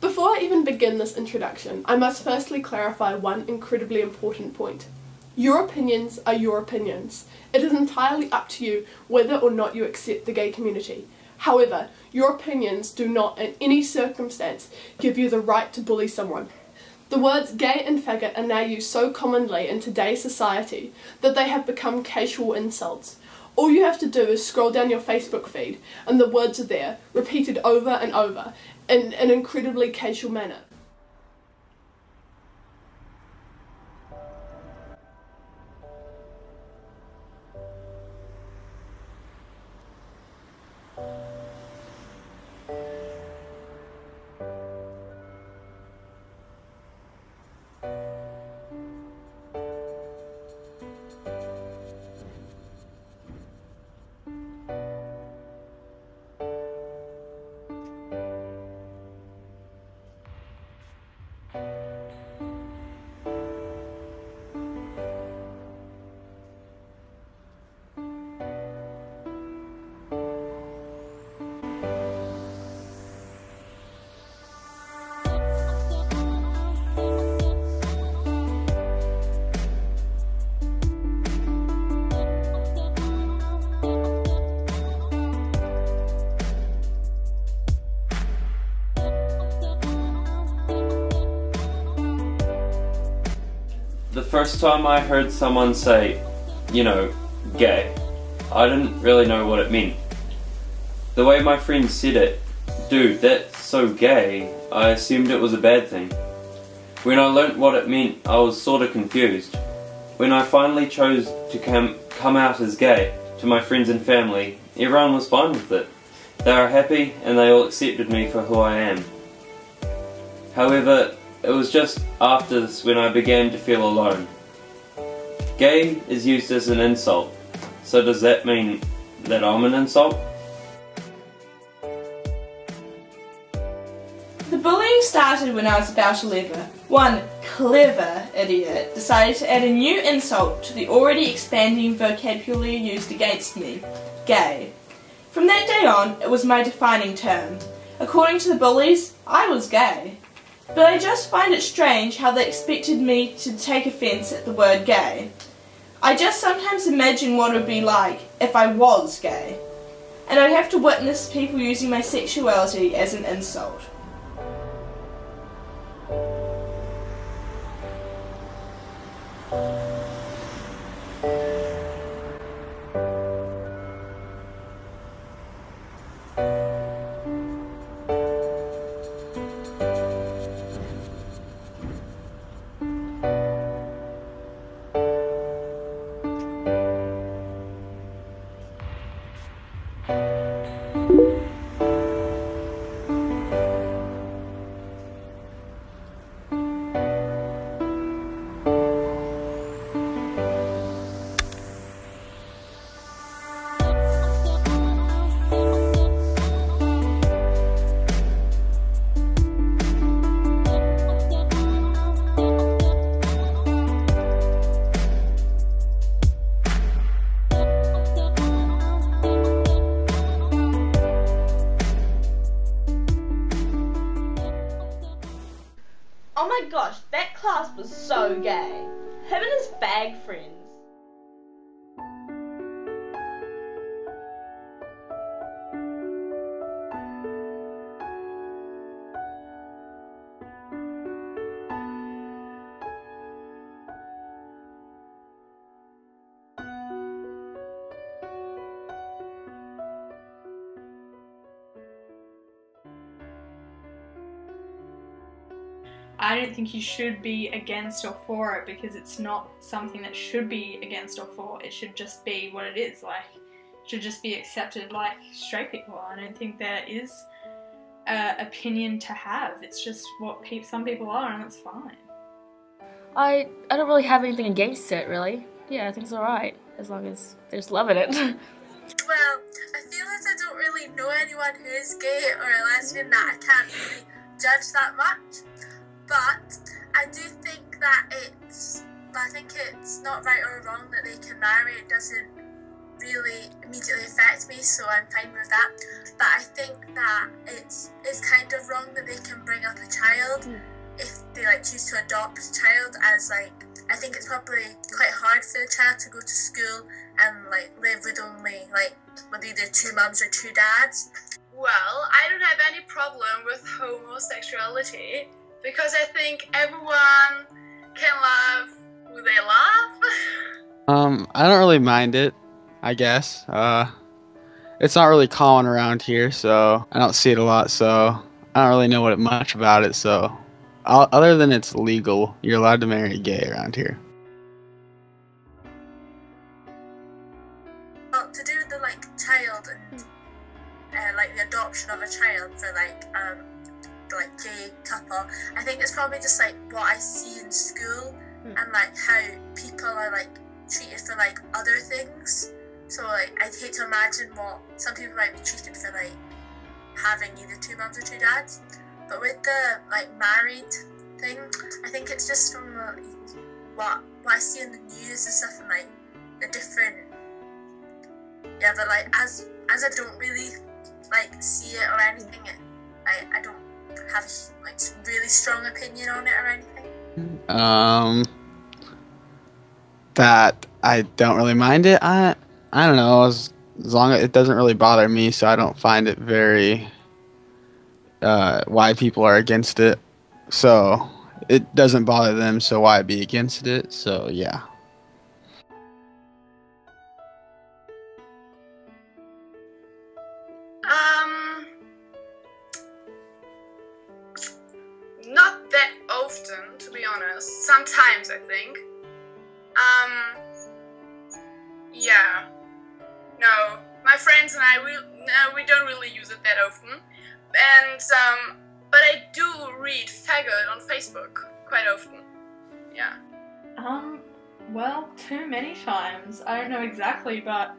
Before I even begin this introduction, I must firstly clarify one incredibly important point. Your opinions are your opinions. It is entirely up to you whether or not you accept the gay community. However, your opinions do not in any circumstance give you the right to bully someone. The words gay and faggot are now used so commonly in today's society that they have become casual insults. All you have to do is scroll down your Facebook feed and the words are there, repeated over and over, in an incredibly casual manner. The first time I heard someone say, gay, I didn't really know what it meant. The way my friend said it, dude, that's so gay, I assumed it was a bad thing. When I learnt what it meant, I was sorta confused. When I finally chose to come out as gay to my friends and family, everyone was fine with it. They were happy and they all accepted me for who I am. However, it was just after this when I began to feel alone. Gay is used as an insult, so does that mean that I'm an insult? The bullying started when I was about 11. One clever idiot decided to add a new insult to the already expanding vocabulary used against me: gay. From that day on, it was my defining term. According to the bullies, I was gay. But I just find it strange how they expected me to take offence at the word gay. I just sometimes imagine what it would be like if I was gay, and I'd have to witness people using my sexuality as an insult. Oh my gosh, that class was so gay. Him and his fag friends. I don't think you should be against or for it, because it's not something that should be against or for. It should just be what it is. Like, it should just be accepted like straight people. I don't think there is an opinion to have. It's just what some people are, and that's fine. I don't really have anything against it, really. Yeah, I think it's alright, as long as there's love in it. Well, I feel as I don't really know anyone who is gay or a lesbian that I can't really judge that much. But I do think that it's not right or wrong that they can marry. It doesn't really immediately affect me, so I'm fine with that. But I think that it's kind of wrong that they can bring up a child if they like choose to adopt a child, as like I think it's probably quite hard for the child to go to school and like live with only like with either two mums or two dads. Well, I don't have any problem with homosexuality because I think everyone can love who they love. I don't really mind it, I guess. It's not really common around here, so I don't see it a lot, so I don't really know much about it, so other than it's legal, you're allowed to marry a gay around here. Well, to do with the like child and like the adoption of a child for like gay couple, I think it's probably just like what I see in school and like how people are like treated for like other things. So like I'd hate to imagine what some people might be treated for like having either two mums or two dads. But with the like married thing, I think it's just from what I see in the news and stuff, and like the different but like as I don't really like see it or anything, I don't have a like really strong opinion on it or anything. That I don't really mind it. I don't know, as long as it doesn't really bother me, so I don't find it very why people are against it. So it doesn't bother them, so why be against it? So yeah. Not that often, to be honest. Sometimes, I think. Yeah. No, my friends and I, we don't really use it that often. And, but I do read faggot on Facebook quite often. Yeah. Well, too many times. I don't know exactly, but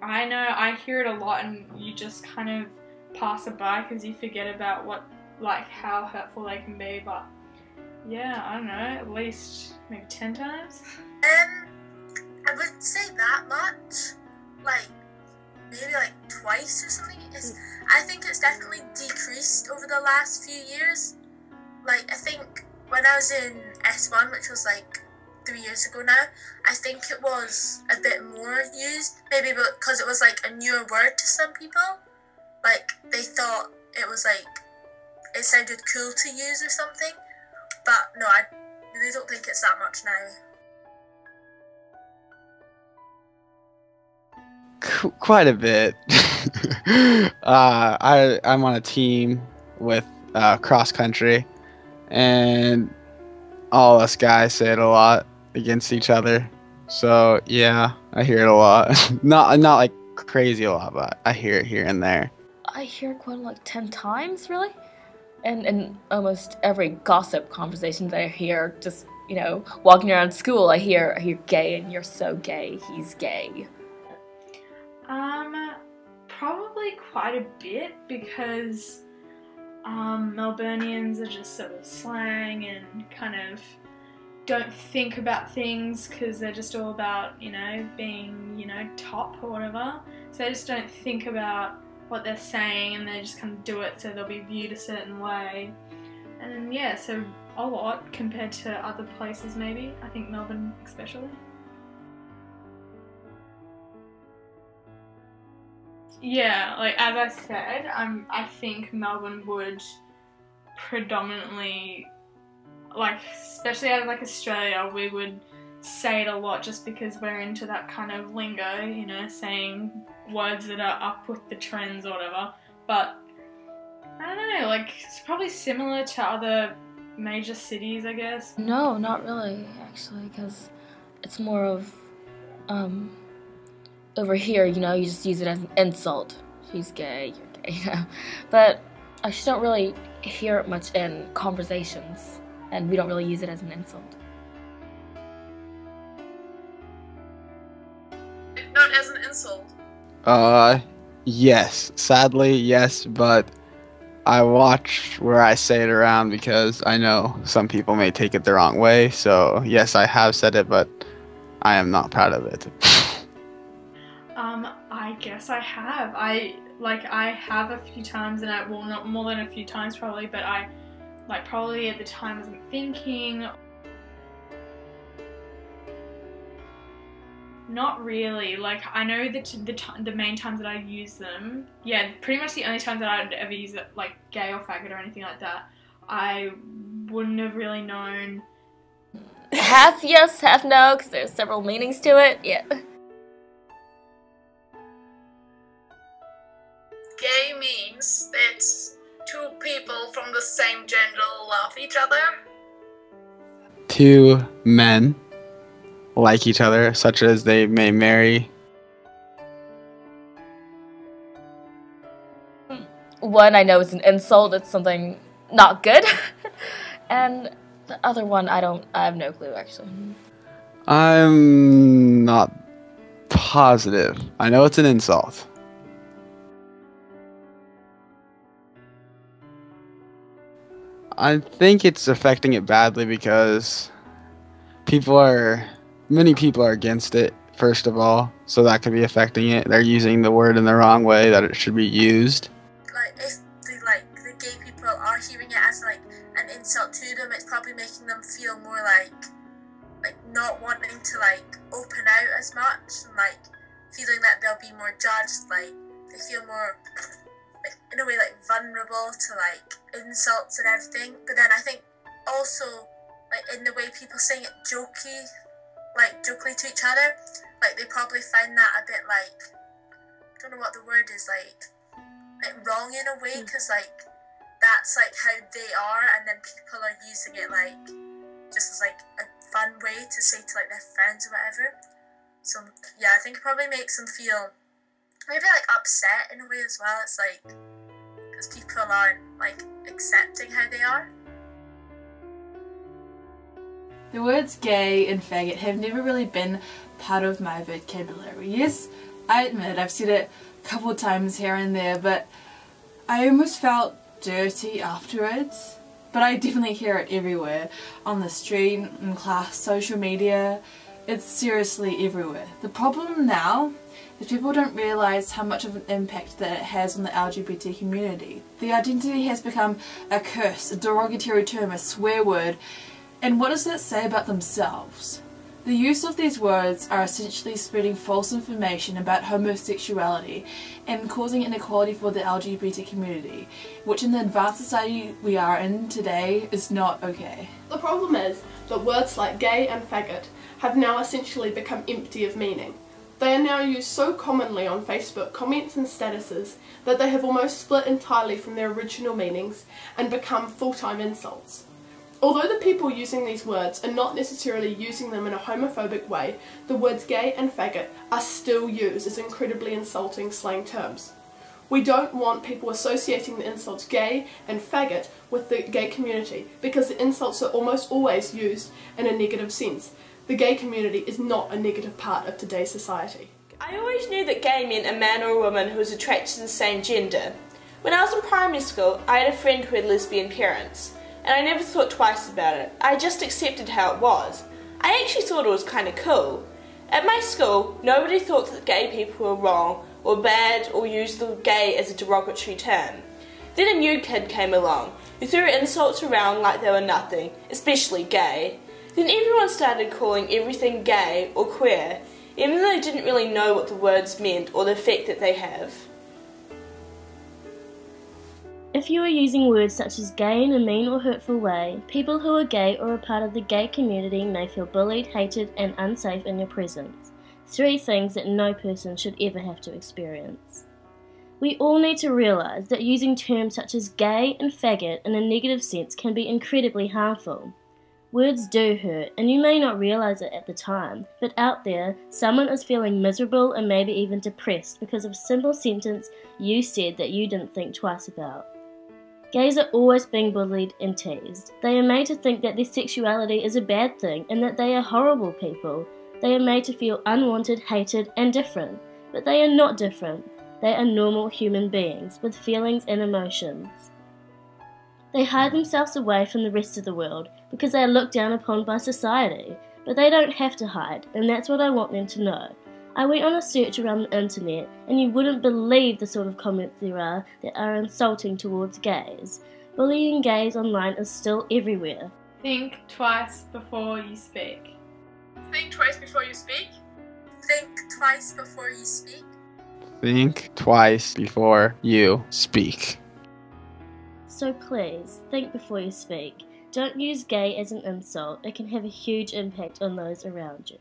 I know I hear it a lot, and you just kind of pass it by because you forget about how hurtful they can be. But yeah, I don't know, at least maybe 10 times. I wouldn't say that much. Like maybe like twice or something. I think it's definitely decreased over the last few years. Like I think when I was in S1, which was like 3 years ago now, I think it was a bit more used. Maybe because it was like a newer word to some people. Like they thought it was like it sounded cool to use or something. But no, I really don't think it's that much now. Quite a bit. I'm on a team with cross country, and all us guys say it a lot against each other. So yeah, I hear it a lot. not like crazy a lot, but I hear it here and there. I hear it quite like 10 times, really. And in almost every gossip conversation that I hear, just, walking around school, I hear gay, and you're so gay, he's gay. Probably quite a bit, because Melburnians are just sort of slang and kind of don't think about things because they're just all about, being, top or whatever. So they just don't think about what they're saying, and they just kind of do it so they'll be viewed a certain way. And yeah, so a lot compared to other places maybe. I think Melbourne especially. Yeah, like as I said, I think Melbourne would predominantly, like especially out of like Australia, we would say it a lot just because we're into that kind of lingo, saying words that are up with the trends or whatever. But I don't know, like it's probably similar to other major cities, I guess. No, not really, actually, because it's more of, over here, you just use it as an insult. She's gay, you're gay, But I just don't really hear it much in conversations, and we don't really use it as an insult. Not as an insult. Yes. Sadly, yes, but I watch where I say it around because I know some people may take it the wrong way. So, yes, I have said it, but I am not proud of it. I guess I have. I have a few times, and well, not more than a few times probably, but I, probably at the time wasn't thinking. Not really. I know that the main times that I use them, yeah, pretty much the only times that I'd ever use it, gay or faggot or anything like that, I wouldn't have really known. Half yes, half no, because there's several meanings to it, yeah. Gay means that two people from the same gender love each other. Two men like each other, such as they may marry. One I know is an insult, it's something not good. And the other one I have no clue actually. I'm not positive. I know it's an insult. I think it's affecting it badly because many people are against it, first of all, so that could be affecting it. They're using the word in the wrong way that it should be used. If the gay people are hearing it as an insult to them, it's probably making them feel more like not wanting to open out as much, and feeling that they'll be more judged. They feel more in a way vulnerable to insults and everything. But then I think also in the way people saying it jokey to each other, they probably find that a bit I don't know what the word is, wrong in a way, because that's how they are, and then people are using it just as a fun way to say to their friends or whatever. So yeah, I think it probably makes them feel maybe upset in a way as well. It's because people aren't accepting how they are. The words gay and faggot have never really been part of my vocabulary. Yes, I admit I've said it a couple of times here and there, but I almost felt dirty afterwards. But I definitely hear it everywhere. On the street, in class, social media. It's seriously everywhere. The problem now is people don't realise how much of an impact that it has on the LGBT community. The identity has become a curse, a derogatory term, a swear word. And what does that say about themselves? The use of these words are essentially spreading false information about homosexuality and causing inequality for the LGBT community, which in the advanced society we are in today is not okay. The problem is that words like gay and faggot have now essentially become empty of meaning. They are now used so commonly on Facebook comments and statuses that they have almost split entirely from their original meanings and become full-time insults. Although the people using these words are not necessarily using them in a homophobic way, the words gay and faggot are still used as incredibly insulting slang terms. We don't want people associating the insults gay and faggot with the gay community because the insults are almost always used in a negative sense. The gay community is not a negative part of today's society. I always knew that gay meant a man or a woman who was attracted to the same gender. When I was in primary school, I had a friend who had lesbian parents. And I never thought twice about it. I just accepted how it was. I actually thought it was kind of cool. At my school, nobody thought that gay people were wrong or bad or used the gay as a derogatory term. Then a new kid came along who threw insults around like they were nothing, especially gay. Then everyone started calling everything gay or queer, even though they didn't really know what the words meant or the effect that they have. If you are using words such as gay in a mean or hurtful way, people who are gay or a part of the gay community may feel bullied, hated, and unsafe in your presence. 3 things that no person should ever have to experience. We all need to realise that using terms such as gay and faggot in a negative sense can be incredibly harmful. Words do hurt, and you may not realise it at the time, but out there, someone is feeling miserable and maybe even depressed because of a simple sentence you said that you didn't think twice about. Gays are always being bullied and teased. They are made to think that their sexuality is a bad thing and that they are horrible people. They are made to feel unwanted, hated, and different. But they are not different. They are normal human beings with feelings and emotions. They hide themselves away from the rest of the world because they are looked down upon by society. But they don't have to hide, and that's what I want them to know. I went on a search around the internet, and you wouldn't believe the sort of comments there are that are insulting towards gays. Bullying gays online is still everywhere. Think twice before you speak. Think twice before you speak. Think twice before you speak. Think twice before you speak. So please, think before you speak. Don't use gay as an insult. It can have a huge impact on those around you.